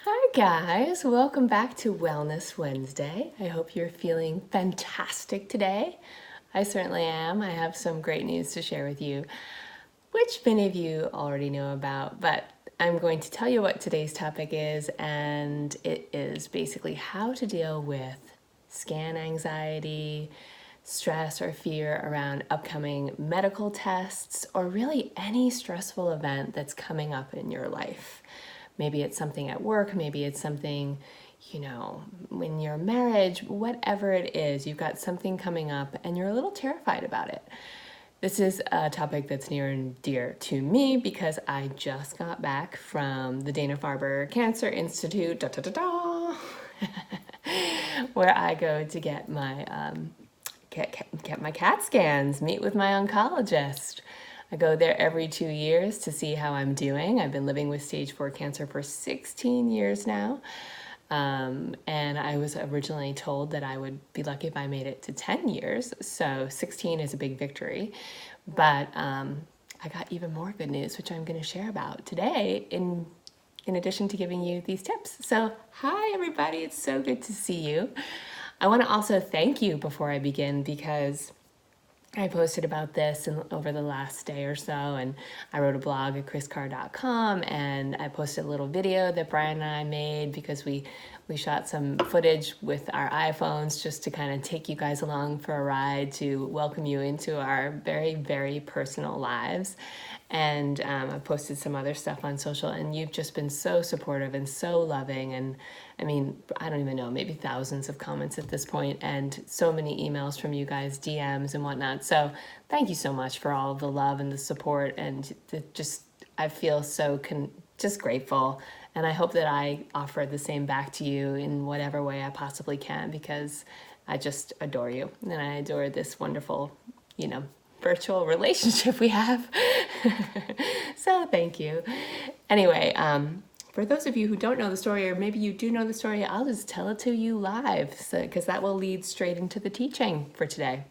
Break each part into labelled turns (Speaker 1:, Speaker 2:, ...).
Speaker 1: Hi guys, welcome back to Wellness Wednesday. I hope you're feeling fantastic today. I certainly am. I have some great news to share with you, which many of you already know about, but I'm going to tell you what today's topic is, and it is basically how to deal with scan anxiety, stress or fear around upcoming medical tests, or really any stressful event that's coming up in your life. Maybe it's something at work, maybe it's something, in your marriage, whatever it is, you've got something coming up and you're a little terrified about it. This is a topic that's near and dear to me because I just got back from the Dana-Farber Cancer Institute, where I go to get my get my CAT scans, meet with my oncologist. I go there every 2 years to see how I'm doing. I've been living with stage 4 cancer for 16 years now. And I was originally told that I would be lucky if I made it to 10 years. So 16 is a big victory. But I got even more good news, which I'm going to share about today in addition to giving you these tips. So hi, everybody. It's so good to see you. I want to also thank you before I begin because I posted about this over the last day or so, and I wrote a blog at kriscarr.com, and I posted a little video that Brian and I made because we shot some footage with our iPhones just to kind of take you guys along for a ride to welcome you into our very, very personal lives. And I posted some other stuff on social, and you've just been so supportive and so loving. And I mean, I don't even know, maybe thousands of comments at this point, and so many emails from you guys, DMs and whatnot. So thank you so much for all of the love and the support. And I feel so just grateful. And I hope that I offer the same back to you in whatever way I possibly can, because I just adore you. And I adore this wonderful, virtual relationship we have. So thank you. Anyway, for those of you who don't know the story, or maybe you do know the story, I'll just tell it to you live, because that will lead straight into the teaching for today.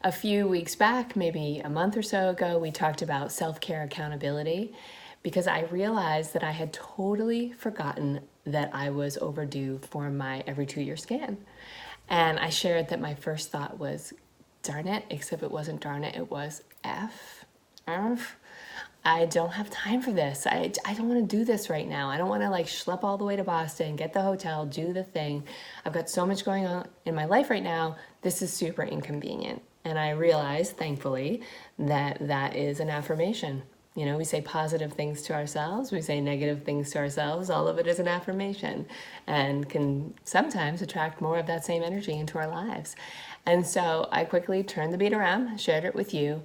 Speaker 1: A few weeks back, maybe a month or so ago, we talked about self-care accountability, because I realized that I had totally forgotten that I was overdue for my every 2-year scan. And I shared that my first thought was, darn it, except it wasn't darn it, it was F. I don't have time for this. I don't want to do this right now. I don't want to schlep all the way to Boston, get the hotel, do the thing. I've got so much going on in my life right now. This is super inconvenient. And I realized, thankfully, that that is an affirmation. We say positive things to ourselves, we say negative things to ourselves. All of it is an affirmation and can sometimes attract more of that same energy into our lives. And so I quickly turned the beat around, shared it with you,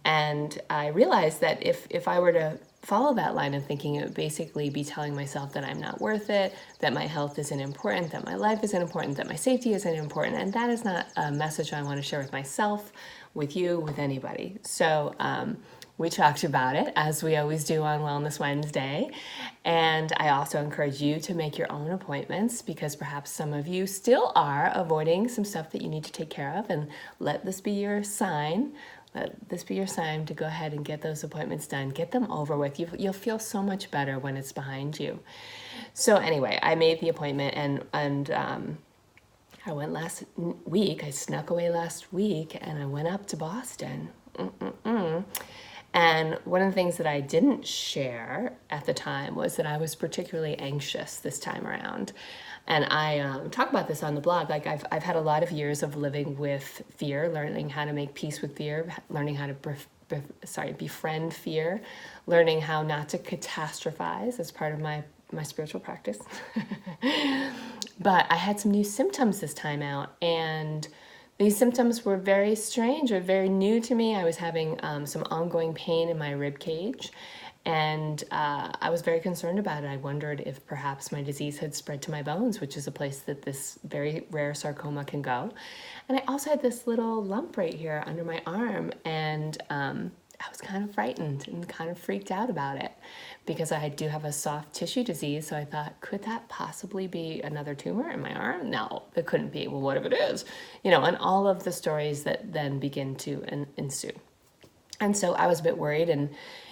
Speaker 1: and I realized that if I were to follow that line of thinking, it would basically be telling myself that I'm not worth it, that my health isn't important, that my life isn't important, that my safety isn't important. And that is not a message I want to share with myself, with you, with anybody. So we talked about it, as we always do on Wellness Wednesday. And I also encourage you to make your own appointments, because perhaps some of you still are avoiding some stuff that you need to take care of. And let this be your sign. Let this be your sign to go ahead and get those appointments done. Get them over with. You'll feel so much better when it's behind you. So anyway, I made the appointment, and I went last week. I snuck away last week, and I went up to Boston. And one of the things that I didn't share at the time was that I was particularly anxious this time around. And I talk about this on the blog. I've had a lot of years of living with fear, learning how to make peace with fear, learning how to befriend fear, learning how not to catastrophize as part of my spiritual practice. But I had some new symptoms this time out, and these symptoms were very strange or very new to me. I was having some ongoing pain in my rib cage, and I was very concerned about it. I wondered if perhaps my disease had spread to my bones, which is a place that this very rare sarcoma can go. And I also had this little lump right here under my arm, and I was kind of frightened and kind of freaked out about it, because I do have a soft tissue disease. So I thought, could that possibly be another tumor in my arm? No, it couldn't be. Well, what if it is? And all of the stories that then begin to ensue. And so I was a bit worried, and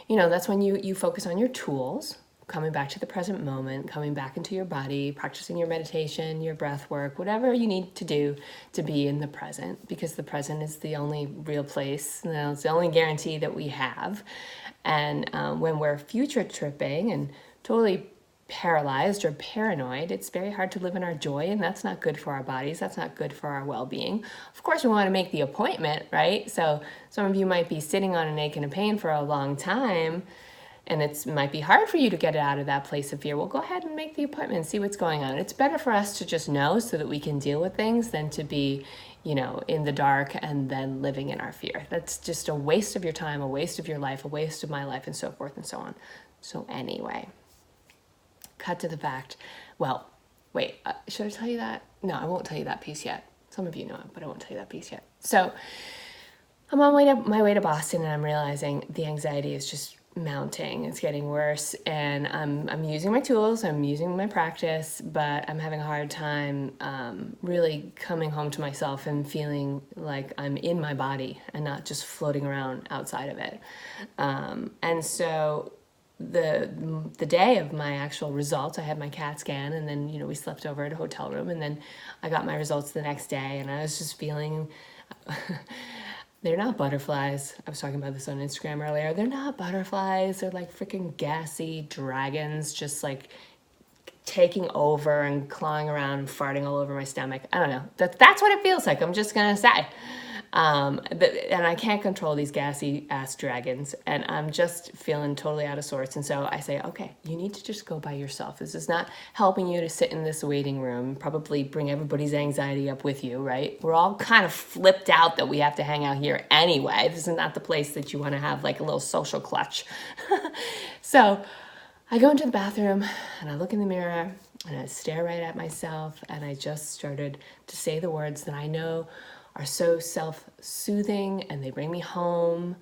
Speaker 1: that's when you focus on your tools, coming back to the present moment, coming back into your body, practicing your meditation, your breath work, whatever you need to do to be in the present, because the present is the only real place, it's the only guarantee that we have. And when we're future tripping and totally paralyzed or paranoid, it's very hard to live in our joy, and that's not good for our bodies. That's not good for our well-being. Of course, we want to make the appointment, right? So some of you might be sitting on an ache and a pain for a long time, and it might be hard for you to get out of that place of fear. Well, go ahead and make the appointment and see what's going on. It's better for us to just know so that we can deal with things than to be, in the dark and then living in our fear. That's just a waste of your time, a waste of your life, a waste of my life, and so forth and so on. So anyway, cut to the fact. Well, wait, should I tell you that? No, I won't tell you that piece yet. Some of you know it, but I won't tell you that piece yet. So I'm on my way to Boston, and I'm realizing the anxiety is just mounting. It's getting worse, and I'm using my tools, I'm using my practice, but I'm having a hard time really coming home to myself and feeling like I'm in my body and not just floating around outside of it. And so the day of my actual results, I had my CAT scan, and then we slept over at a hotel room, and then I got my results the next day, and I was just feeling they're not butterflies. I was talking about this on Instagram earlier. They're not butterflies. They're like freaking gassy dragons, just like taking over and clawing around and farting all over my stomach. I don't know. That's what it feels like. I'm just gonna say. And I can't control these gassy ass dragons, and I'm just feeling totally out of sorts. And so I say, okay, you need to just go by yourself. This is not helping you to sit in this waiting room, probably bring everybody's anxiety up with you, right? We're all kind of flipped out that we have to hang out here anyway. This is not the place that you want to have like a little social clutch. So I go into the bathroom and I look in the mirror and I stare right at myself, and I just started to say the words that I know are so self-soothing, and they bring me home,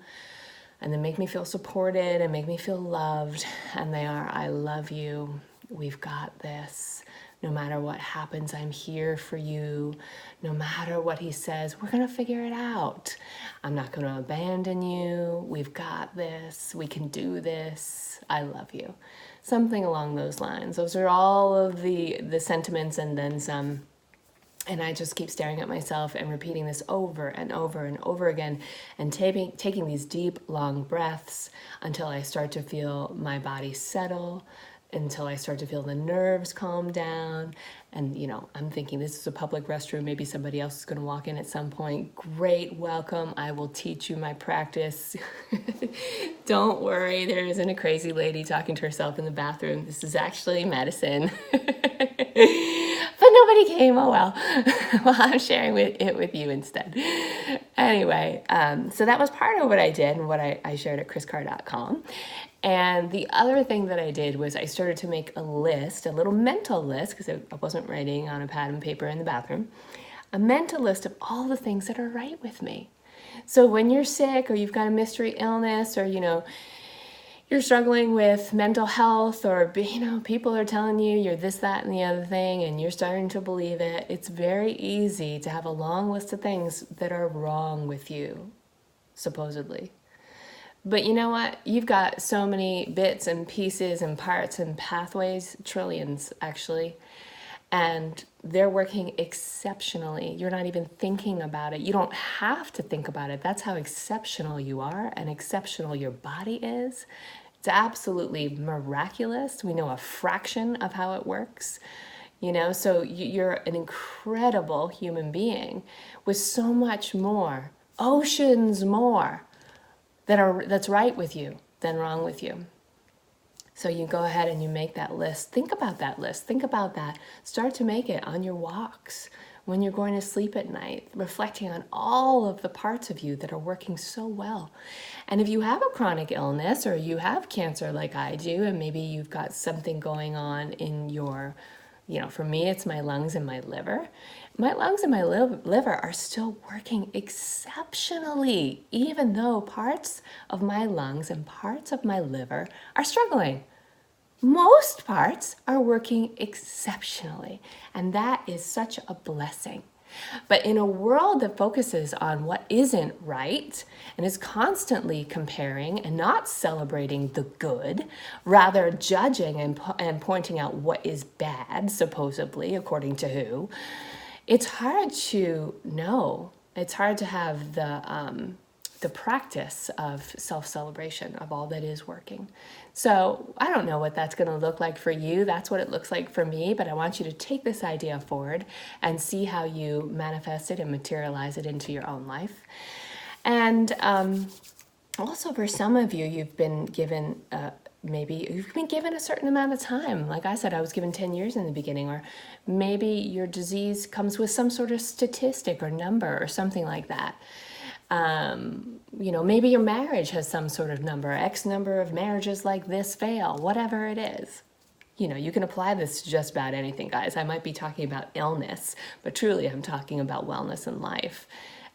Speaker 1: and they make me feel supported and make me feel loved. And they are, I love you, we've got this, no matter what happens, I'm here for you, no matter what he says, we're gonna figure it out, I'm not gonna abandon you, we've got this, we can do this, I love you. Something along those lines. Those are all of the sentiments and then some. And I just keep staring at myself and repeating this over and over and over again, and taking these deep, long breaths until I start to feel my body settle, until I start to feel the nerves calm down. And, I'm thinking this is a public restroom. Maybe somebody else is going to walk in at some point. Great, welcome. I will teach you my practice. Don't worry, there isn't a crazy lady talking to herself in the bathroom. This is actually medicine. But nobody came, oh well. Well, I'm sharing it with you instead. Anyway, so that was part of what I did and what I shared at kriscarr.com. And the other thing that I did was I started to make a list, a little mental list, because I wasn't writing on a pad and paper in the bathroom, a mental list of all the things that are right with me. So when you're sick or you've got a mystery illness, or, you're struggling with mental health, or, people are telling you you're this, that, and the other thing, and you're starting to believe it, it's very easy to have a long list of things that are wrong with you, supposedly. But you know what? You've got so many bits and pieces and parts and pathways, trillions actually, and they're working exceptionally. You're not even thinking about it. You don't have to think about it. That's how exceptional you are and exceptional your body is. It's absolutely miraculous. We know a fraction of how it works. So you're an incredible human being with so much more, oceans more, that's right with you than wrong with you. So you go ahead and you make that list. Think about that list. Think about that. Start to make it on your walks, when you're going to sleep at night, reflecting on all of the parts of you that are working so well. And if you have a chronic illness, or you have cancer like I do, and maybe you've got something going on in your, for me, it's my lungs and my liver. My lungs and my liver are still working exceptionally, even though parts of my lungs and parts of my liver are struggling. Most parts are working exceptionally, and that is such a blessing. But in a world that focuses on what isn't right and is constantly comparing and not celebrating the good, rather judging and pointing out what is bad, supposedly, according to who, it's hard to know. It's hard to have the practice of self-celebration of all that is working. So I don't know what that's going to look like for you. That's what it looks like for me, but I want you to take this idea forward and see how you manifest it and materialize it into your own life. And also for some of you, you've been given maybe you've been given a certain amount of time. Like I said, I was given 10 years in the beginning, or maybe your disease comes with some sort of statistic or number or something like that. Maybe your marriage has some sort of number, X number of marriages like this fail, whatever it is. You can apply this to just about anything, guys. I might be talking about illness, but truly I'm talking about wellness in life.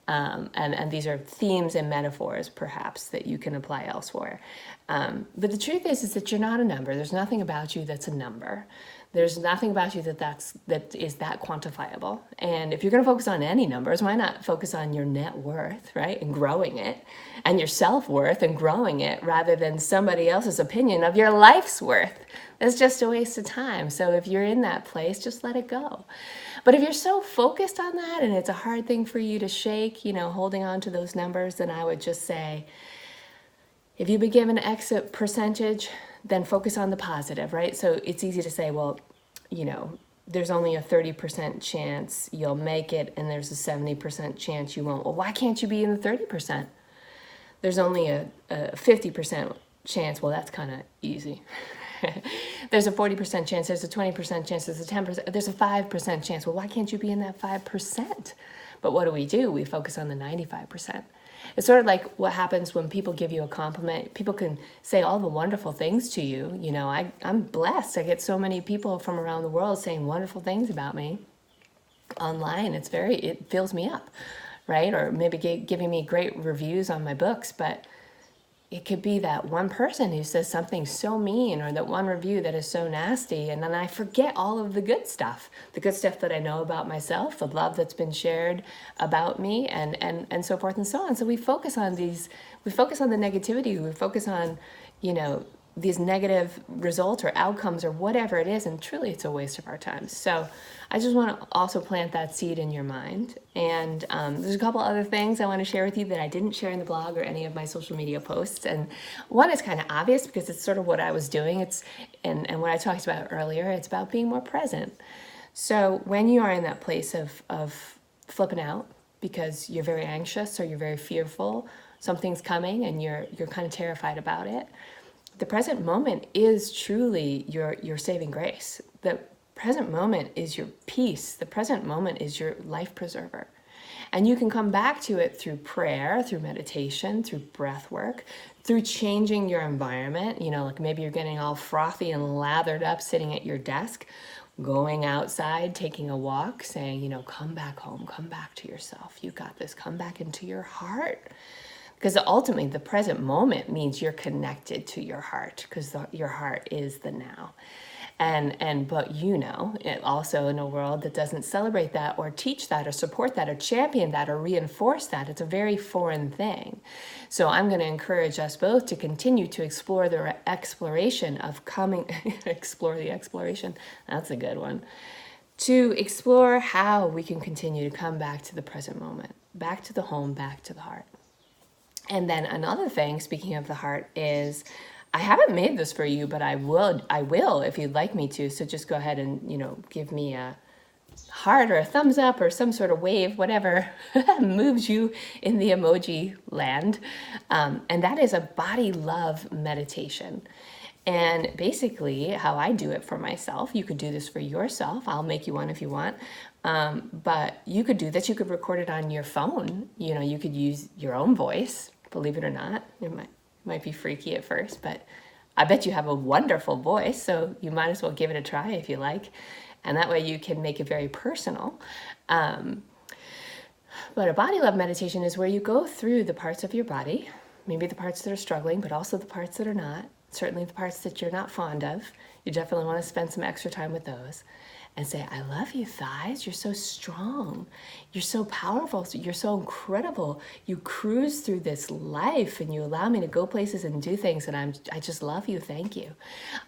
Speaker 1: And these are themes and metaphors, perhaps, that you can apply elsewhere. But the truth is that you're not a number. There's nothing about you that's a number. There's nothing about you that is that quantifiable. And if you're going to focus on any numbers, why not focus on your net worth, right? And growing it, and your self-worth and growing it, rather than somebody else's opinion of your life's worth. That's just a waste of time. So if you're in that place, just let it go. But if you're so focused on that and it's a hard thing for you to shake, holding on to those numbers, then I would just say, if you've been given an exit percentage, then focus on the positive, right? So it's easy to say, well, there's only a 30% chance you'll make it and there's a 70% chance you won't. Well, why can't you be in the 30%? There's only a 50% chance. Well, that's kind of easy. There's a 40% chance, there's a 20% chance, there's a 10%, there's a 5% chance. Well, why can't you be in that 5%? But what do? We focus on the 95%. It's sort of like what happens when people give you a compliment. People can say all the wonderful things to you. I'm blessed. I get so many people from around the world saying wonderful things about me online. It fills me up, right? Or maybe giving me great reviews on my books, but it could be that one person who says something so mean, or that one review that is so nasty, and then I forget all of the good stuff that I know about myself, the love that's been shared about me, and so forth and so on. So we focus on the negativity, we focus on, these negative results or outcomes or whatever it is, and truly it's a waste of our time. So I just want to also plant that seed in your mind. And there's a couple other things I want to share with you that I didn't share in the blog or any of my social media posts. And one is kind of obvious because it's sort of what I was doing. And what I talked about earlier, it's about being more present. So when you are in that place of flipping out because you're very anxious or you're very fearful, something's coming and you're kind of terrified about it, the present moment is truly your saving grace. The present moment is your peace. The present moment is your life preserver. And you can come back to it through prayer, through meditation, through breath work, through changing your environment. Like maybe you're getting all frothy and lathered up sitting at your desk, going outside, taking a walk, saying, come back home, come back to yourself. You got this. Come back into your heart. Because ultimately, the present moment means you're connected to your heart, because your heart is the now. But it also, in a world that doesn't celebrate that or teach that or support that or champion that or reinforce that, it's a very foreign thing. So I'm going to encourage us both to continue to explore the exploration of explore the exploration. That's a good one. To explore how we can continue to come back to the present moment, back to the home, back to the heart. And then another thing, speaking of the heart, is I haven't made this for you, but I will if you'd like me to. So just go ahead and, give me a heart or a thumbs up or some sort of wave, whatever moves you in the emoji land. And that is a body love meditation. And basically how I do it for myself, you could do this for yourself. I'll make you one if you want. But you could do this. You could record it on your phone. You could use your own voice, believe it or not. It might be freaky at first, but I bet you have a wonderful voice. So you might as well give it a try if you like. And that way you can make it very personal. But a body love meditation is where you go through the parts of your body, maybe the parts that are struggling, but also the parts that are not. Certainly the parts that you're not fond of. You definitely want to spend some extra time with those and say, I love you, thighs. You're so strong. You're so powerful. You're so incredible. You cruise through this life and you allow me to go places and do things. And I just love you. Thank you.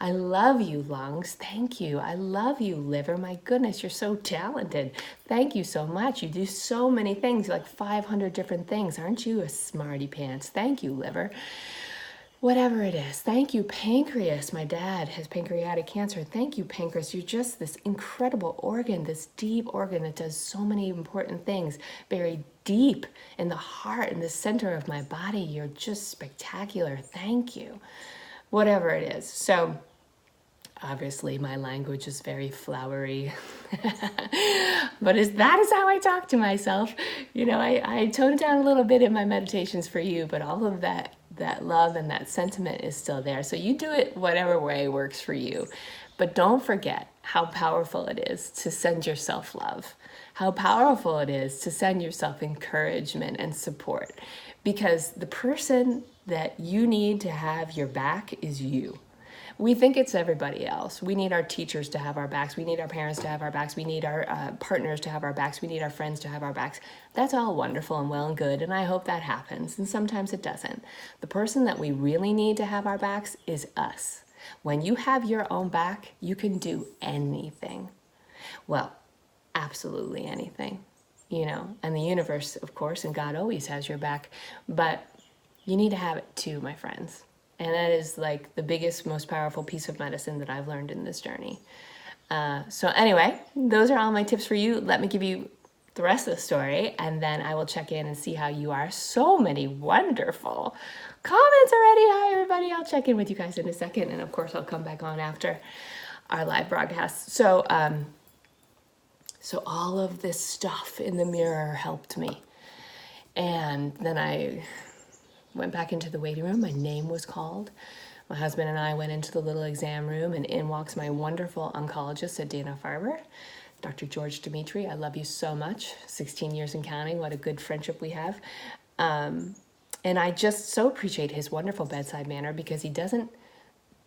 Speaker 1: I love you, lungs. Thank you. I love you, liver. My goodness, you're so talented. Thank you so much. You do so many things, like 500 different things. Aren't you a smarty pants? Thank you, liver. Whatever it is. Thank you, pancreas. My dad has pancreatic cancer. Thank you, pancreas. You're just this incredible organ, this deep organ that does so many important things, buried deep in the heart, in the center of my body. You're just spectacular. Thank you. Whatever it is. So obviously my language is very flowery, but that is how I talk to myself. You know, I tone it down a little bit in my meditations for you, but all of that love and that sentiment is still there. So you do it whatever way works for you. But don't forget how powerful it is to send yourself love, how powerful it is to send yourself encouragement and support, because the person that you need to have your back is you. We think it's everybody else. We need our teachers to have our backs. We need our parents to have our backs. We need our partners to have our backs. We need our friends to have our backs. That's all wonderful and well and good, and I hope that happens, and sometimes it doesn't. The person that we really need to have our backs is us. When you have your own back, you can do anything. Well, absolutely anything, you know, and the universe, of course, and God always has your back, but you need to have it too, my friends. And that is like the biggest, most powerful piece of medicine that I've learned in this journey. So anyway, those are all my tips for you. Let me give you the rest of the story, and then I will check in and see how you are. So many wonderful comments already. Hi, everybody. I'll check in with you guys in a second, and of course, I'll come back on after our live broadcast. So all of this stuff in the mirror helped me. And then I went back into the waiting room. My name was called. My husband and I went into the little exam room, and in walks my wonderful oncologist at Dana-Farber, Dr. George Dimitri. I love you so much. 16 years and counting. What a good friendship we have. And I just so appreciate his wonderful bedside manner, because he doesn't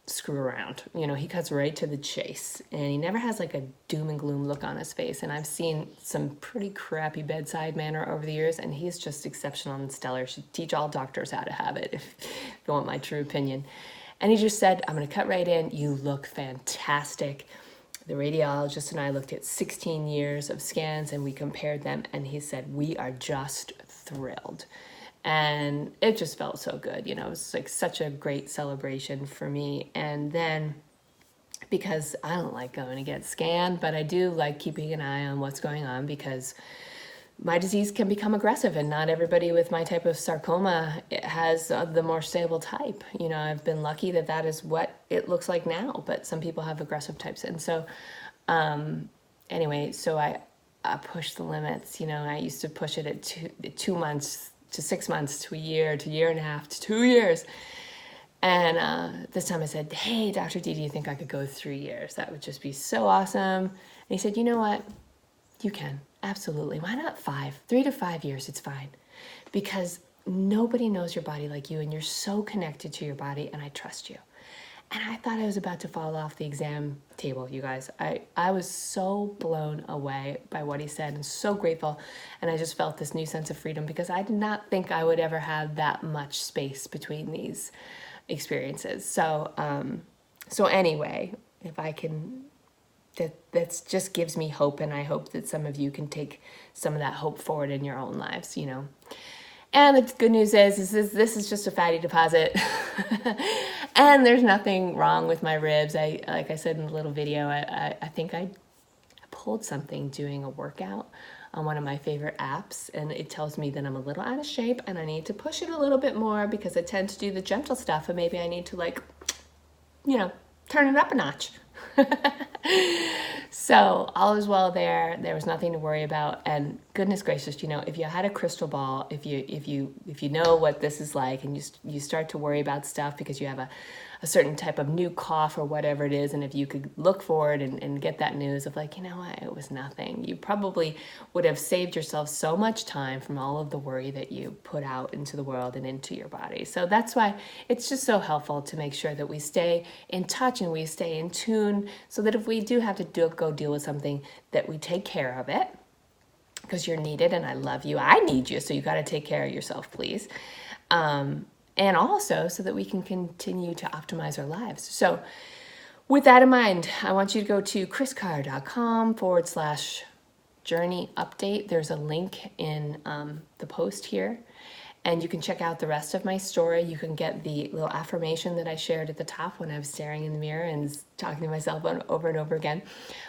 Speaker 1: screw around. You know, he cuts right to the chase, and he never has like a doom and gloom look on his face. And I've seen some pretty crappy bedside manner over the years, and he's just exceptional and stellar. Should teach all doctors how to have it, if you want my true opinion. And he just said, I'm going to cut right in. You look fantastic. The radiologist and I looked at 16 years of scans, and we compared them, and he said, we are just thrilled. And it just felt so good. You know, it was like such a great celebration for me. And then, because I don't like going to get scanned, but I do like keeping an eye on what's going on, because my disease can become aggressive, and not everybody with my type of sarcoma has the more stable type. You know, I've been lucky that is what it looks like now, but some people have aggressive types. And so anyway, so I pushed the limits. You know, I used to push it at 2 months to 6 months to a year to year and a half to 2 years. And this time I said, hey, Dr. D, do you think I could go 3 years? That would just be so awesome. And he said, you know what? You can. Absolutely. Why not 5? 3 to 5 years, it's fine. Because nobody knows your body like you, and you're so connected to your body, and I trust you. And I thought I was about to fall off the exam table, you guys. I was so blown away by what he said, and so grateful. And I just felt this new sense of freedom, because I did not think I would ever have that much space between these experiences. So anyway, if I can, that just gives me hope, and I hope that some of you can take some of that hope forward in your own lives, you know. And the good news is this is just a fatty deposit. And there's nothing wrong with my ribs. Like I said in the little video, I think I pulled something doing a workout on one of my favorite apps, and it tells me that I'm a little out of shape and I need to push it a little bit more, because I tend to do the gentle stuff, and maybe I need to, like, you know, turn it up a notch. So all is well there. There was nothing to worry about. And goodness gracious, you know, if you had a crystal ball, if you know what this is like, and you start to worry about stuff because you have a certain type of new cough or whatever it is, and if you could look for it and get that news of like, you know what, it was nothing, you probably would have saved yourself so much time from all of the worry that you put out into the world and into your body. So that's why it's just so helpful to make sure that we stay in touch and we stay in tune, so that if we do have to go deal with something, that we take care of it, because you're needed and I love you. I need you, so you got to take care of yourself, please. And also so that we can continue to optimize our lives. So with that in mind, I want you to go to kriscarr.com/journey update. There's a link in the post here, and you can check out the rest of my story. You can get the little affirmation that I shared at the top when I was staring in the mirror and talking to myself over and over again.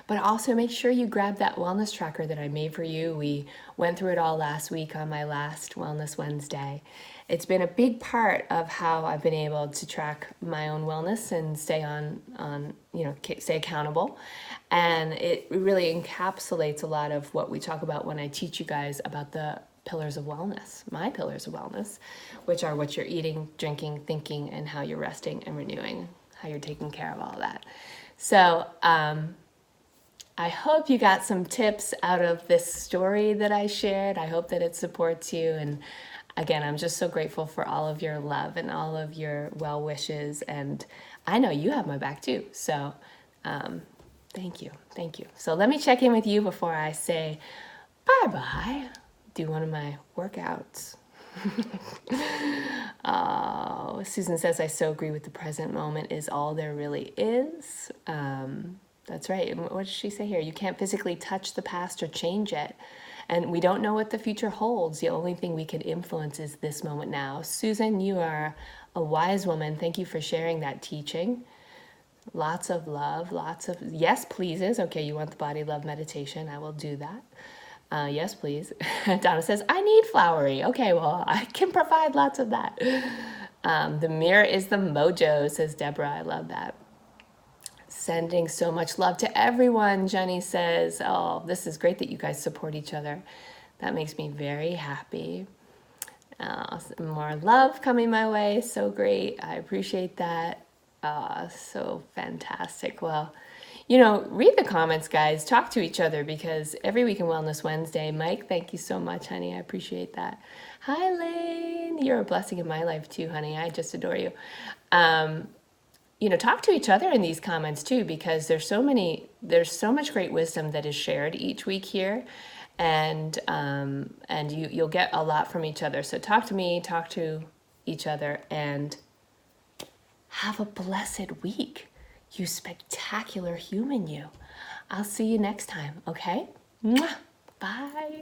Speaker 1: But also make sure you grab that wellness tracker that I made for you. We went through it all last week on my last Wellness Wednesday. It's been a big part of how I've been able to track my own wellness and stay stay accountable. And it really encapsulates a lot of what we talk about when I teach you guys about the pillars of wellness, my pillars of wellness, which are what you're eating, drinking, thinking, and how you're resting and renewing, how you're taking care of all that. So I hope you got some tips out of this story that I shared. I hope that it supports you. And again, I'm just so grateful for all of your love and all of your well wishes. And I know you have my back too. So thank you. Thank you. So let me check in with you before I say bye-bye. Do one of my workouts. Oh, Susan says, I so agree with the present moment is all there really is. That's right. What does she say here? You can't physically touch the past or change it. And we don't know what the future holds. The only thing we can influence is this moment now. Susan, you are a wise woman. Thank you for sharing that teaching. Lots of love, lots of yes, pleases. Okay, you want the body love meditation. I will do that. Yes, please. Donna says, I need flowery. Okay, well, I can provide lots of that. The mirror is the mojo, says Deborah. I love that. Sending so much love to everyone, Jenny says. Oh, this is great that you guys support each other. That makes me very happy. More love coming my way. So great. I appreciate that. So fantastic. Well, read the comments, guys. Talk to each other, because every week in Wellness Wednesday, Mike, thank you so much, honey. I appreciate that. Hi, Lane. You're a blessing in my life too, honey. I just adore you. Talk to each other in these comments too, because there's so much great wisdom that is shared each week here, and you'll get a lot from each other. So talk to me, talk to each other, and have a blessed week. You spectacular human, you. I'll see you next time, okay? Mwah! Bye.